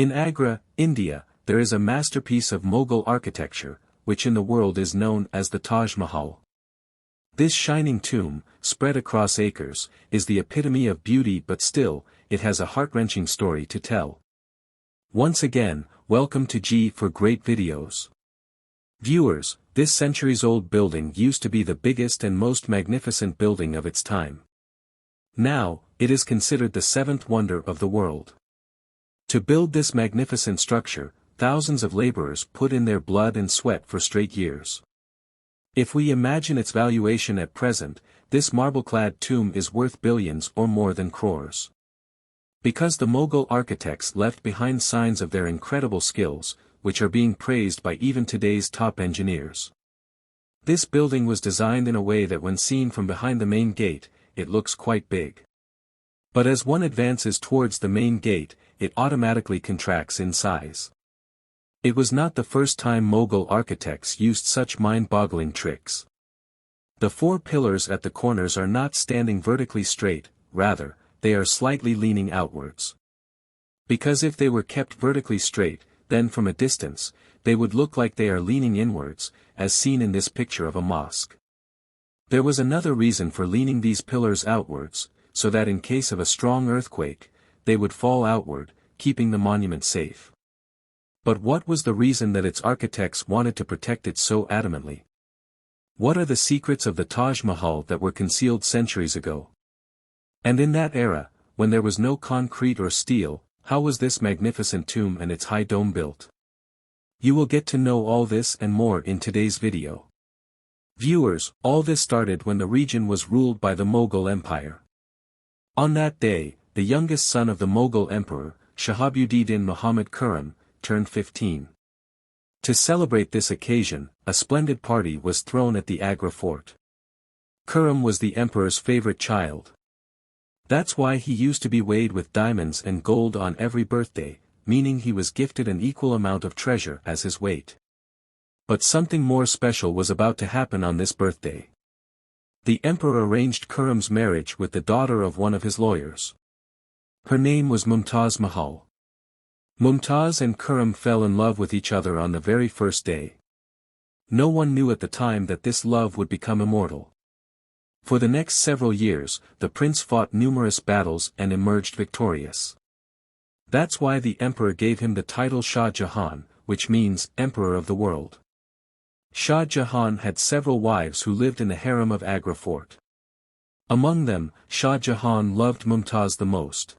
In Agra, India, there is a masterpiece of Mughal architecture, which in the world is known as the Taj Mahal. This shining tomb, spread across acres, is the epitome of beauty, but still, it has a heart-wrenching story to tell. Once again, welcome to G for Great Videos. Viewers, this centuries-old building used to be the biggest and most magnificent building of its time. Now, it is considered the seventh wonder of the world. To build this magnificent structure, thousands of laborers put in their blood and sweat for straight years. If we imagine its valuation at present, this marble-clad tomb is worth billions or more than crores. Because the Mughal architects left behind signs of their incredible skills, which are being praised by even today's top engineers. This building was designed in a way that when seen from behind the main gate, it looks quite big. But as one advances towards the main gate, it automatically contracts in size. It was not the first time Mughal architects used such mind-boggling tricks. The four pillars at the corners are not standing vertically straight, rather, they are slightly leaning outwards. Because if they were kept vertically straight, then from a distance, they would look like they are leaning inwards, as seen in this picture of a mosque. There was another reason for leaning these pillars outwards, so that in case of a strong earthquake, they would fall outward, keeping the monument safe. But what was the reason that its architects wanted to protect it so adamantly? What are the secrets of the Taj Mahal that were concealed centuries ago? And in that era, when there was no concrete or steel, how was this magnificent tomb and its high dome built? You will get to know all this and more in today's video. Viewers, all this started when the region was ruled by the Mughal Empire. On that day, the youngest son of the Mughal Emperor, Shahabuddin Muhammad Khurram, turned 15. To celebrate this occasion, a splendid party was thrown at the Agra fort. Khurram was the emperor's favorite child. That's why he used to be weighed with diamonds and gold on every birthday, meaning he was gifted an equal amount of treasure as his weight. But something more special was about to happen on this birthday. The emperor arranged Khurram's marriage with the daughter of one of his lawyers. Her name was Mumtaz Mahal. Mumtaz and Khurram fell in love with each other on the very first day. No one knew at the time that this love would become immortal. For the next several years, the prince fought numerous battles and emerged victorious. That's why the emperor gave him the title Shah Jahan, which means Emperor of the World. Shah Jahan had several wives who lived in the harem of Agra fort. Among them, Shah Jahan loved Mumtaz the most.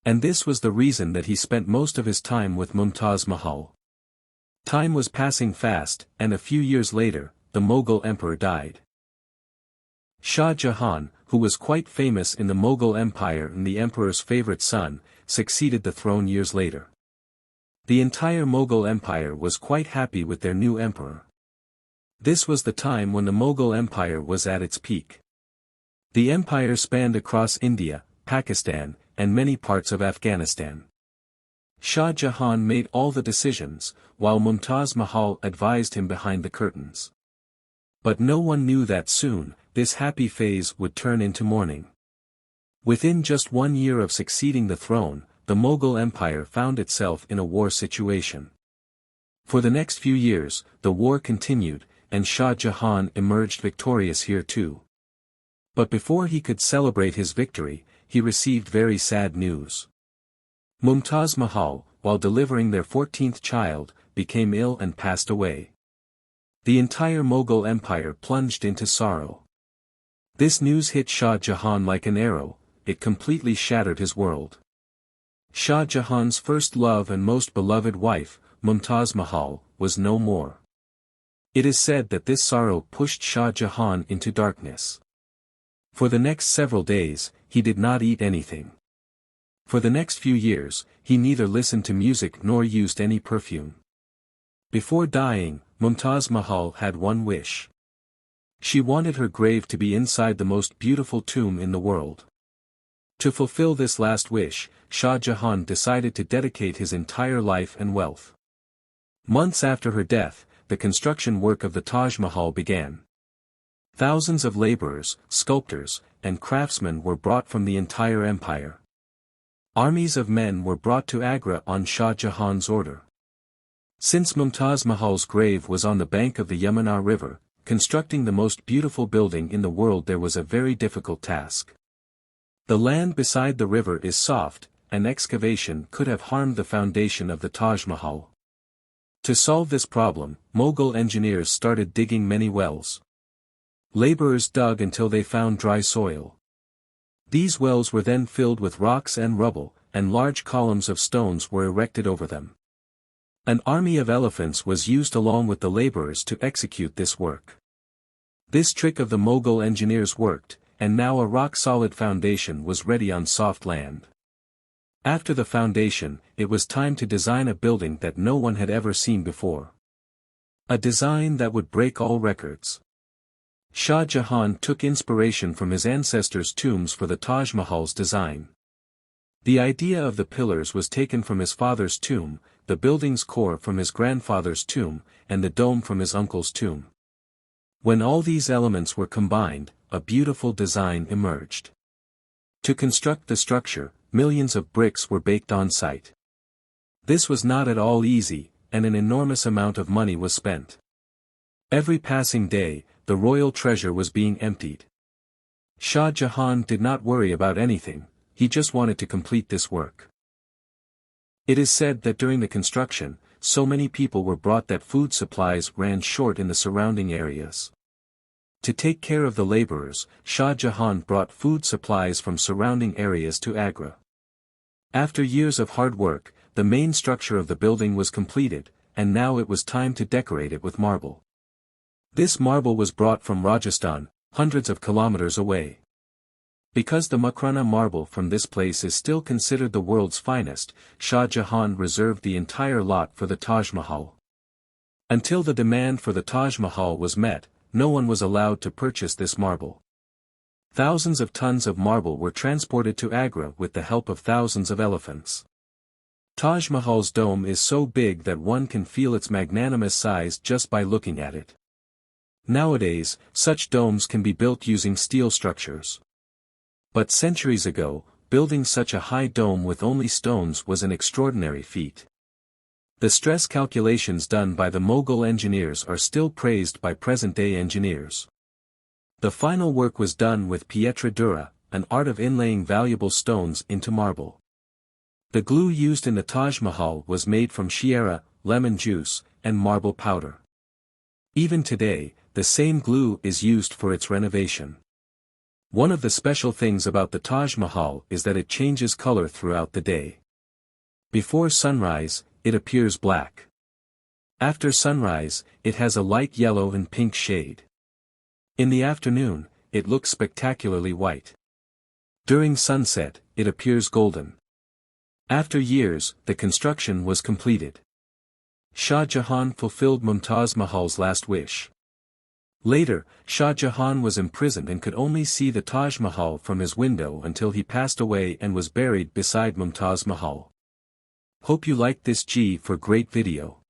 And this was the reason that he spent most of his time with Mumtaz Mahal. Time was passing fast, and a few years later, the Mughal emperor died. Shah Jahan, who was quite famous in the Mughal Empire and the emperor's favorite son, succeeded the throne years later. The entire Mughal Empire was quite happy with their new emperor. This was the time when the Mughal Empire was at its peak. The empire spanned across India, Pakistan, and many parts of Afghanistan. Shah Jahan made all the decisions, while Mumtaz Mahal advised him behind the curtains. But no one knew that soon, this happy phase would turn into mourning. Within just 1 year of succeeding the throne, the Mughal Empire found itself in a war situation. For the next few years, the war continued, and Shah Jahan emerged victorious here too. But before he could celebrate his victory, he received very sad news. Mumtaz Mahal, while delivering their 14th child, became ill and passed away. The entire Mughal Empire plunged into sorrow. This news hit Shah Jahan like an arrow, it completely shattered his world. Shah Jahan's first love and most beloved wife, Mumtaz Mahal, was no more. It is said that this sorrow pushed Shah Jahan into darkness. For the next several days, he did not eat anything. For the next few years, he neither listened to music nor used any perfume. Before dying, Mumtaz Mahal had one wish. She wanted her grave to be inside the most beautiful tomb in the world. To fulfill this last wish, Shah Jahan decided to dedicate his entire life and wealth. Months after her death, the construction work of the Taj Mahal began. Thousands of laborers, sculptors, and craftsmen were brought from the entire empire. Armies of men were brought to Agra on Shah Jahan's order. Since Mumtaz Mahal's grave was on the bank of the Yamuna River, constructing the most beautiful building in the world there was a very difficult task. The land beside the river is soft, and excavation could have harmed the foundation of the Taj Mahal. To solve this problem, Mughal engineers started digging many wells. Laborers dug until they found dry soil. These wells were then filled with rocks and rubble, and large columns of stones were erected over them. An army of elephants was used along with the laborers to execute this work. This trick of the Mughal engineers worked, and now a rock-solid foundation was ready on soft land. After the foundation, it was time to design a building that no one had ever seen before. A design that would break all records. Shah Jahan took inspiration from his ancestors' tombs for the Taj Mahal's design. The idea of the pillars was taken from his father's tomb, the building's core from his grandfather's tomb, and the dome from his uncle's tomb. When all these elements were combined, a beautiful design emerged. To construct the structure, millions of bricks were baked on site. This was not at all easy, and an enormous amount of money was spent. Every passing day, the royal treasure was being emptied. Shah Jahan did not worry about anything, he just wanted to complete this work. It is said that during the construction, so many people were brought that food supplies ran short in the surrounding areas. To take care of the laborers, Shah Jahan brought food supplies from surrounding areas to Agra. After years of hard work, the main structure of the building was completed, and now it was time to decorate it with marble. This marble was brought from Rajasthan, hundreds of kilometers away. Because the Makrana marble from this place is still considered the world's finest, Shah Jahan reserved the entire lot for the Taj Mahal. Until the demand for the Taj Mahal was met, no one was allowed to purchase this marble. Thousands of tons of marble were transported to Agra with the help of thousands of elephants. Taj Mahal's dome is so big that one can feel its magnanimous size just by looking at it. Nowadays, such domes can be built using steel structures. But centuries ago, building such a high dome with only stones was an extraordinary feat. The stress calculations done by the Mughal engineers are still praised by present-day engineers. The final work was done with pietra dura, an art of inlaying valuable stones into marble. The glue used in the Taj Mahal was made from shiera, lemon juice, and marble powder. Even today, the same glue is used for its renovation. One of the special things about the Taj Mahal is that it changes color throughout the day. Before sunrise, it appears black. After sunrise, it has a light yellow and pink shade. In the afternoon, it looks spectacularly white. During sunset, it appears golden. After years, the construction was completed. Shah Jahan fulfilled Mumtaz Mahal's last wish. Later, Shah Jahan was imprisoned and could only see the Taj Mahal from his window until he passed away and was buried beside Mumtaz Mahal. Hope you liked this G for great video.